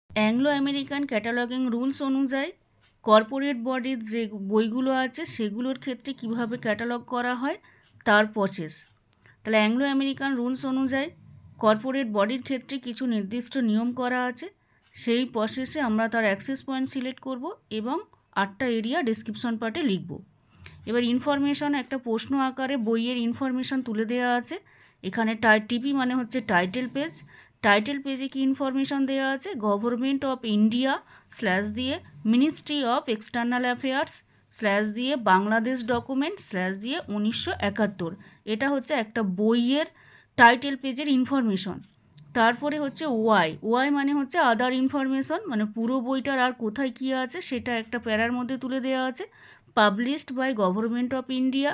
Anglo American cataloguing rules অনুযায়ী corporate বডির যে বইগুলো আছে সেগুলোর ক্ষেত্রে কিভাবে ক্যাটালগ করা হয় তার প্রসেস। তাহলে অ্যাংলো আমেরিকান রুলস অনুযায়ী কর্পোরেট বডির ক্ষেত্রে কিছু নির্দিষ্ট নিয়ম করা আছে। সেই প্রসেসে আমরা তার অ্যাক্সেস পয়েন্ট সিলেক্ট করব এবং 8টা এরিয়া ডেসক্রিপশন পার্টে লিখব। এবার ইনফরমেশন একটা প্রশ্ন আকারে বইয়ের ইনফরমেশন তুলে দেওয়া আছে। এখানে টিপি মানে হচ্ছে টাইটেল পেজ। টাইটেল পেজে কি ইনফরমেশন দেওয়া আছে? গভর্নমেন্ট অফ ইন্ডিয়া স্ল্যাশ দিয়ে ministry of external affairs slash দিয়ে বাংলাদেশ ডকুমেন্ট স্ল্যাশ দিয়ে 1971। এটা হচ্ছে একটা বইয়ের টাইটেল পেজের ইনফরমেশন। তারপরে হচ্ছে ওয়াই মানে হচ্ছে আদার ইনফরমেশন, মানে পুরো বইটার আর কোথায় কী আছে সেটা একটা প্যারার মধ্যে তুলে দেওয়া আছে। Published by government of India,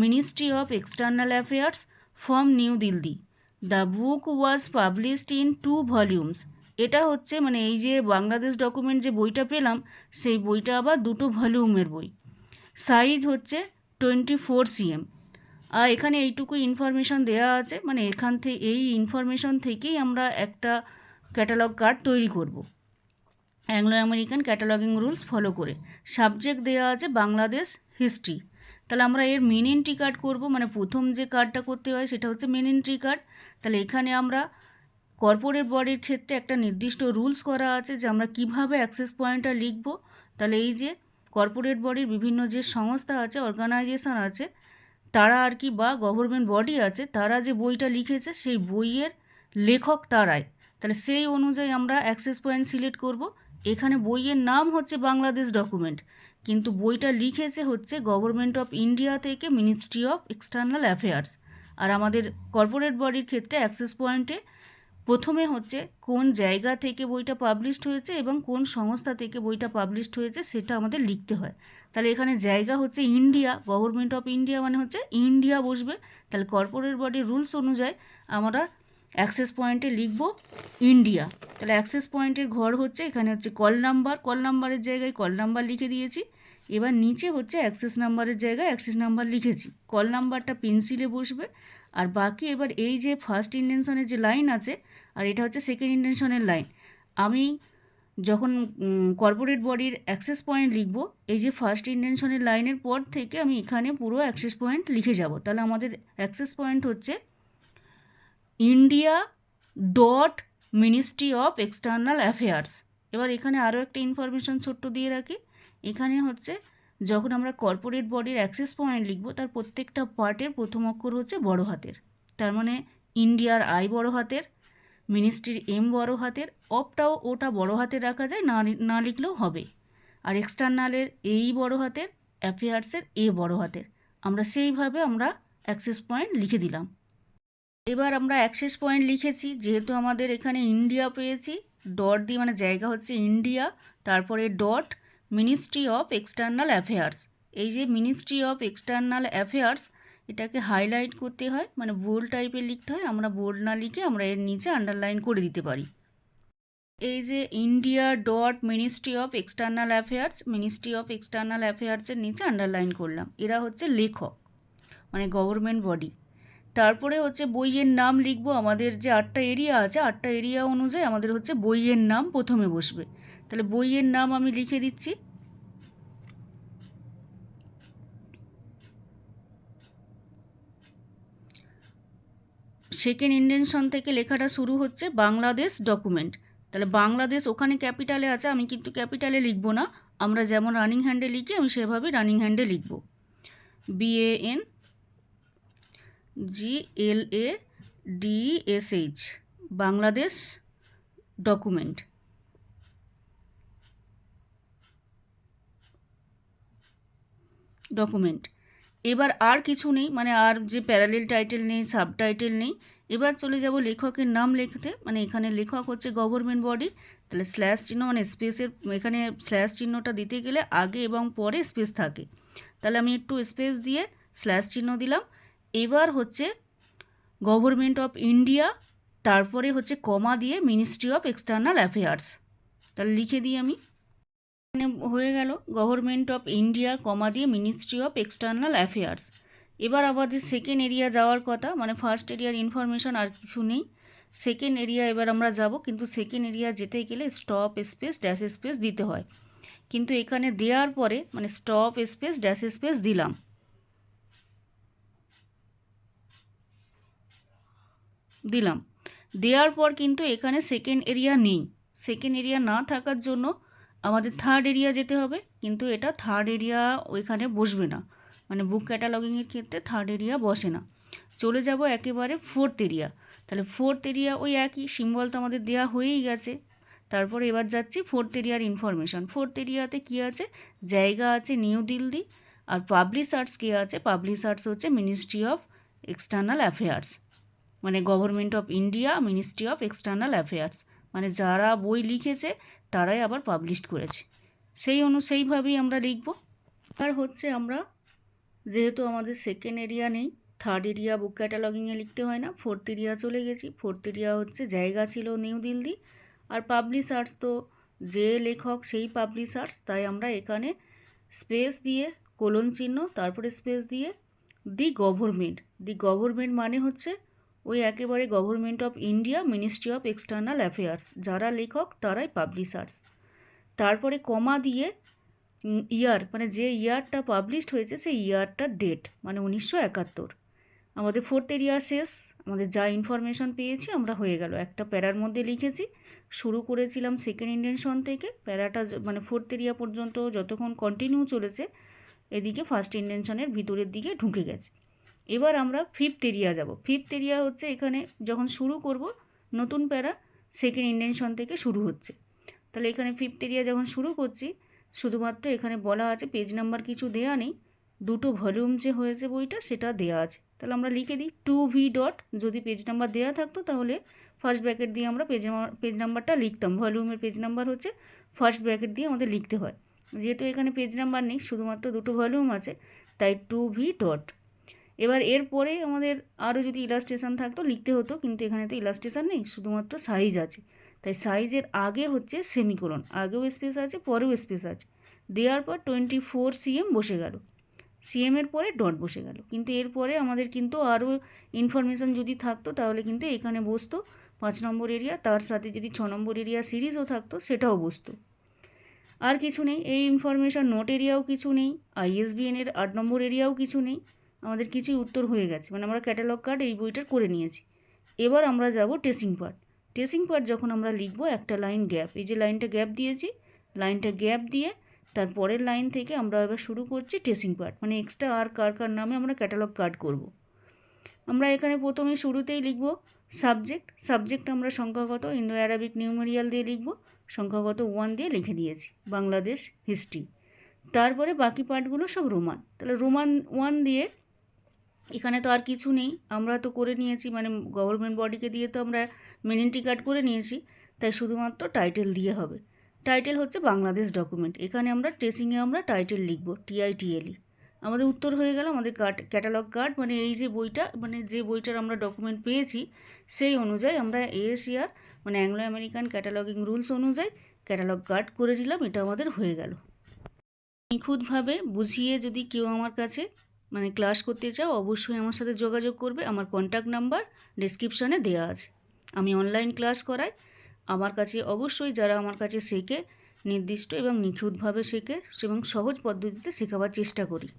ministry of external affairs, from new Delhi. The book was published in 2 volumes. এটা হচ্ছে মানে এই যে বাংলাদেশ ডকুমেন্ট যে বইটা পেলাম সেই বইটা আবার 2টো ভলিউমের বই। সাইজ হচ্ছে 24 cm। আর এখানে এইটুকু ইনফরমেশন দেওয়া আছে, মানে এখান থেকে এই ইনফরমেশন থেকেই আমরা একটা ক্যাটালগ কার্ড তৈরি করব Anglo American cataloguing rules follow করে। সাবজেক্ট দেওয়া আছে বাংলাদেশ হিস্ট্রি। তাহলে আমরা এর মেন এন্ট্রি কার্ড করব, মানে প্রথম যে কার্ডটা করতে হয় সেটা হচ্ছে মেন এন্ট্রি কার্ড। তাহলে এখানে আমরা কর্পোরেট বডির ক্ষেত্রে একটা নির্দিষ্ট রুলস করা আছে যে আমরা কিভাবে অ্যাক্সেস পয়েন্টটা লিখব। তাহলে এই যে কর্পোরেট বডির বিভিন্ন যে সংস্থা আছে, অর্গানাইজেশন আছে, তারা আর কি বা গভর্নমেন্ট বডি আছে, তারা যে বইটা লিখেছে সেই বইয়ের লেখক তারাই। তাহলে সেই অনুযায়ী আমরা অ্যাক্সেস পয়েন্ট সিলেক্ট করব। এখানে বইয়ের নাম হচ্ছে বাংলাদেশ ডকুমেন্ট, কিন্তু বইটা লিখেছে হচ্ছে গভর্নমেন্ট অফ ইন্ডিয়া থেকে মিনিস্ট্রি অফ এক্সটার্নাল অ্যাফেয়ার্স। আর আমাদের কর্পোরেট বডির ক্ষেত্রে অ্যাক্সেস পয়েন্টে প্রথমে হচ্ছে কোন জায়গা থেকে বইটা পাবলিশড হয়েছে এবং কোন সংস্থা থেকে বইটা পাবলিশড হয়েছে সেটা আমাদের লিখতে হয়। তাহলে এখানে জায়গা হচ্ছে ইন্ডিয়া, গভর্নমেন্ট অফ ইন্ডিয়া মানে হচ্ছে ইন্ডিয়া বসবে। তাহলে কর্পোরেট বডির রুলস অনুযায়ী আমরা অ্যাক্সেস পয়েন্টে লিখব ইন্ডিয়া। তাহলে অ্যাক্সেস পয়েন্টের ঘর হচ্ছে এখানে হচ্ছে কল নাম্বারের জায়গায় কল নাম্বার লিখে দিয়েছি। এবার নিচে হচ্ছে অ্যাক্সেস নাম্বারের জায়গায় অ্যাক্সেস নাম্বার লিখেছি। কল নাম্বারটা পেন্সিলে বসবে। আর বাকি এবার এই যে ফার্স্ট ইন্টেনশনের যে লাইন আছে আর এটা হচ্ছে সেকেন্ড ইন্টেনশনের লাইন। আমি যখন কর্পোরেট বডির অ্যাক্সেস পয়েন্ট লিখব, এই যে ফার্স্ট ইন্টেনশনের লাইনের পর থেকে আমি এখানে পুরো অ্যাক্সেস পয়েন্ট লিখে যাব। তাহলে আমাদের অ্যাক্সেস পয়েন্ট হচ্ছে India dot ministry of external affairs. এবার এখানে আরও একটা ইনফরমেশন ছোট্ট দিয়ে রাখি। এখানে হচ্ছে যখন আমরা কর্পোরেট বডির অ্যাক্সেস পয়েন্ট লিখব তার প্রত্যেকটা পার্টের প্রথম অক্ষর হচ্ছে বড় হাতের। তার মানে ইন্ডিয়ার আই বড় হাতের, মিনিস্ট্রির এম বড় হাতের, অফটাও ওটা বড় হাতের রাখা যায়, না লিখলেও হবে। আর এক্সটার্নালের এই বড় হাতের, অ্যাফেয়ার্সের এ বড় হাতের। আমরা সেইভাবে আমরা অ্যাক্সেস পয়েন্ট লিখে দিলাম। এবার আমরা অ্যাক্সেস পয়েন্ট লিখেছি, যেহেতু আমাদের এখানে ইন্ডিয়া পেয়েছি ডট দিয়ে, মানে জায়গা হচ্ছে ইন্ডিয়া, তারপরে dot ministry of external affairs. এই যে মিনিস্ট্রি অফ এক্সটার্নাল অ্যাফেয়ার্স এটাকে হাইলাইট করতে হয়, মানে বোল্ড টাইপের লিখতে হয়। আমরা বোল্ড না লিখে আমরা এর নিচে আন্ডারলাইন করে দিতে পারি। এই যে India dot ministry of external affairs, ministry of external অ্যাফেয়ার্সের নিচে আন্ডারলাইন করলাম। এরা হচ্ছে লেখক, মানে গভর্নমেন্ট বডি। তারপরে হচ্ছে বইয়ের নাম লিখব। আমাদের যে 8টা এরিয়া আছে 8টা এরিয়া অনুযায়ী আমাদের হচ্ছে বইয়ের নাম প্রথমে বসবে। তাহলে বইয়ের নাম আমি লিখে দিচ্ছি। সেকেন্ড ইন্টেনশন থেকে লেখাটা শুরু হচ্ছে বাংলাদেশ ডকুমেন্ট। তাহলে বাংলাদেশ ওখানে ক্যাপিটালে আছে, আমি কিন্তু ক্যাপিটালে লিখব না। আমরা যেমন রানিং হ্যান্ডে লিখি আমি সেভাবে রানিং হ্যান্ডে লিখব। BANGLADSH, Bangladesh document. এবার আর কিছু নেই, মানে আর যে প্যারালেল টাইটেল নেই, সাবটাইটেল নেই। এবার চলে যাব লেখকের নাম লিখতে। মানে এখানে লেখক হচ্ছে গভর্নমেন্ট বডি। তাহলে স্ল্যাশ চিহ্ন মানে স্পেসের, এখানে স্ল্যাশ চিহ্নটা দিতে গেলে আগে এবং পরে স্পেস থাকে। তাহলে আমি একটু স্পেস দিয়ে স্ল্যাশ চিহ্ন দিলাম। এবার হচ্ছে গভর্নমেন্ট অফ ইন্ডিয়া, তারপরে হচ্ছে কমা দিয়ে মিনিস্ট্রি অফ এক্সটার্নাল অ্যাফেয়ার্স। তাহলে লিখে দিই আমি, হয়ে গেল গভর্নমেন্ট অফ ইন্ডিয়া কমা দিয়ে মিনিস্ট্রি অফ এক্সটার্নাল অ্যাফেয়ার্স। এবার আমাদের সেকেন্ড এরিয়া যাওয়ার কথা, মানে ফার্স্ট এরিয়ার ইনফরমেশন আর কিছু নেই। সেকেন্ড এরিয়া এবার আমরা যাব, কিন্তু সেকেন্ড এরিয়া যেতে গেলে স্টপ স্পেস ড্যাশ স্পেস দিতে হয়, কিন্তু এখানে দেওয়ার পরে মানে স্টপ স্পেস ড্যাশ স্পেস দিলাম, দেওয়ার পর কিন্তু এখানে সেকেন্ড এরিয়া নেই। সেকেন্ড এরিয়া না থাকার জন্য আমাদের থার্ড এরিয়া যেতে হবে, কিন্তু এটা থার্ড এরিয়া ওইখানে বসবে না, মানে বুক ক্যাটালগিংয়ের ক্ষেত্রে থার্ড এরিয়া বসে না। চলে যাব একেবারে ফোর্থ এরিয়া। তাহলে ফোর্থ এরিয়া ওই একই সিম্বল তো আমাদের দেওয়া হয়েই গেছে। তারপরে এবার যাচ্ছি ফোর্থ এরিয়ার ইনফরমেশান। ফোর্থ এরিয়াতে কী আছে, জায়গা আছে নিউ দিল্লি, আর পাবলিশার্স কে আছে, পাবলিশার্স হচ্ছে মিনিস্ট্রি অফ এক্সটার্নাল অ্যাফেয়ার্স, মানে government of India, ministry of external affairs, মানে যারা বই লিখেছে তারাই আবার পাবলিশ করেছে, সেইভাবেই আমরা লিখব। আর হচ্ছে আমরা যেহেতু আমাদের সেকেন্ড এরিয়া নেই, থার্ড এরিয়া বুক ক্যাটালগিংয়ে লিখতে হয় না, ফোর্থ এরিয়া চলে গেছি। ফোর্থ এরিয়া হচ্ছে জায়গা ছিল নিউ দিল্লি, আর পাবলিশার্স তো যে লেখক সেই পাবলিশার্স, তাই আমরা এখানে স্পেস দিয়ে কোলন চিহ্ন তারপরে স্পেস দিয়ে দি গভর্নমেন্ট মানে হচ্ছে ওই একেবারে government of India, ministry of external affairs, যারা লেখক তারাই পাবলিশার্স। তারপরে কমা দিয়ে ইয়ার, মানে যে ইয়ারটা পাবলিশড হয়েছে সেই ইয়ারটার ডেট, মানে 1971। আমাদের ফোর্থ এরিয়া শেষ, আমাদের যা ইনফরমেশন পেয়েছি আমরা হয়ে গেল। একটা প্যারার মধ্যে লিখেছি, শুরু করেছিলাম সেকেন্ড ইন্টেনশন থেকে, প্যারাটা মানে ফোর্থ এরিয়া পর্যন্ত যতক্ষণ কন্টিনিউ চলেছে, এদিকে ফার্স্ট ইন্টেনশনের ভিতরের দিকে ঢুকে গেছে। এবার আমরা ফিফথ এরিয়া যাব। ফিফথ এরিয়া হচ্ছে এখানে যখন শুরু করব নতুন প্যারা সেকেন্ড ইন্টেনশন থেকে শুরু হচ্ছে। তাহলে এখানে ফিফথ এরিয়া যখন শুরু করছি, শুধুমাত্র এখানে বলা আছে পেজ নাম্বার কিছু দেয়া নেই, দুটো ভলিউম যে হয়েছে বইটা সেটা দেয়া আছে। তাহলে আমরা লিখে দিই 2V ডট, যদি পেজ নাম্বার দেওয়া থাকতো তাহলে ফার্স্ট ব্র্যাকেট দিয়ে আমরা পেজ নাম্বারটা লিখতাম, ভলিউমের পেজ নাম্বার হচ্ছে ফার্স্ট ব্র্যাকেট দিয়ে আমাদের লিখতে হয়। যেহেতু এখানে পেজ নাম্বার নেই, শুধুমাত্র দুটো ভলিউম আছে, তাই 2V ডট। এবার এরপরে আমাদের আরও যদি ইলাস্ট্রেশন থাকতো লিখতে হতো, কিন্তু এখানে তো ইলাস্ট্রেশন নেই, শুধুমাত্র সাইজ আছে, তাই সাইজের আগে হচ্ছে সেমিকোলন, আগেও স্পেস আছে পরেও স্পেস আছে, দেওয়ার পর 24 cm বসে গেল, সিএমের পরে ডট বসে গেল। কিন্তু এরপরে আমাদের কিন্তু আরও ইনফরমেশান যদি থাকতো তাহলে কিন্তু এখানে বসতো 5 নম্বর এরিয়া, তার সাথে যদি 6 নম্বর এরিয়া সিরিজও থাকতো সেটাও বসতো। আর কিছু নেই, এই ইনফরমেশান নোট এরিয়াও কিছু নেই, আইএসবিএনের 8 নম্বর এরিয়াও কিছু নেই, আমাদের কিছুই উত্তর হয়ে গেছে, মানে আমরা ক্যাটালগ কার্ড এই বইটার করে নিয়েছি। এবার আমরা যাব টেসিং পার্ট। টেসিং পার্ট যখন আমরা লিখব একটা লাইন গ্যাপ, এই যে লাইনটা গ্যাপ দিয়েছি, লাইনটা গ্যাপ দিয়ে তার পরের লাইন থেকে আমরা এবার শুরু করছি টেসিং পার্ট, মানে এক্সট্রা আর কার কার নামে আমরা ক্যাটালগ কার্ড করব। আমরা এখানে প্রথমে শুরুতেই লিখব সাবজেক্ট আমরা সংখ্যাগত ইন্দো অ্যারাবিক নিউমেরিয়াল দিয়ে লিখব, সংখ্যাগত 1 দিয়ে লিখে দিয়েছি, বাংলাদেশ হিস্ট্রি। তারপরে বাকি পার্টগুলো সব রোমান, তাহলে রোমান 1 দিয়ে এখানে তো আর কিছু নেই, আমরা তো করে নিয়েছি, মানে গভর্নমেন্ট বডিকে দিয়ে তো আমরা মিনিটি কার্ড করে নিয়েছি, তাই শুধুমাত্র টাইটেল দিয়ে হবে। টাইটেল হচ্ছে বাংলাদেশ ডকুমেন্ট, এখানে আমরা ট্রেসিংয়ে আমরা টাইটেল লিখব TITLE। আমাদের উত্তর হয়ে গেল, আমাদের ক্যাটালগ কার্ড, মানে এই যে বইটা, মানে যে বইটার আমরা ডকুমেন্ট পেয়েছি সেই অনুযায়ী আমরা ASCR মানে অ্যাংলো আমেরিকান ক্যাটালগিং রুলস অনুযায়ী ক্যাটালগ কার্ড করে নিলাম, এটা আমাদের হয়ে গেল। নিখুঁতভাবে বুঝিয়ে যদি কেউ আমার কাছে মানে ক্লাস করতে চাও অবশ্যই আমার সাথে যোগাযোগ করবে, আমার কন্ট্যাক্ট নাম্বার ডেসক্রিপশানে দেওয়া আছে। আমি অনলাইন ক্লাস করাই, আমার কাছে অবশ্যই যারা আমার কাছে শেখে নির্দিষ্ট এবং নিখুঁতভাবে শেখে এবং সহজ পদ্ধতিতে শেখাবার চেষ্টা করি।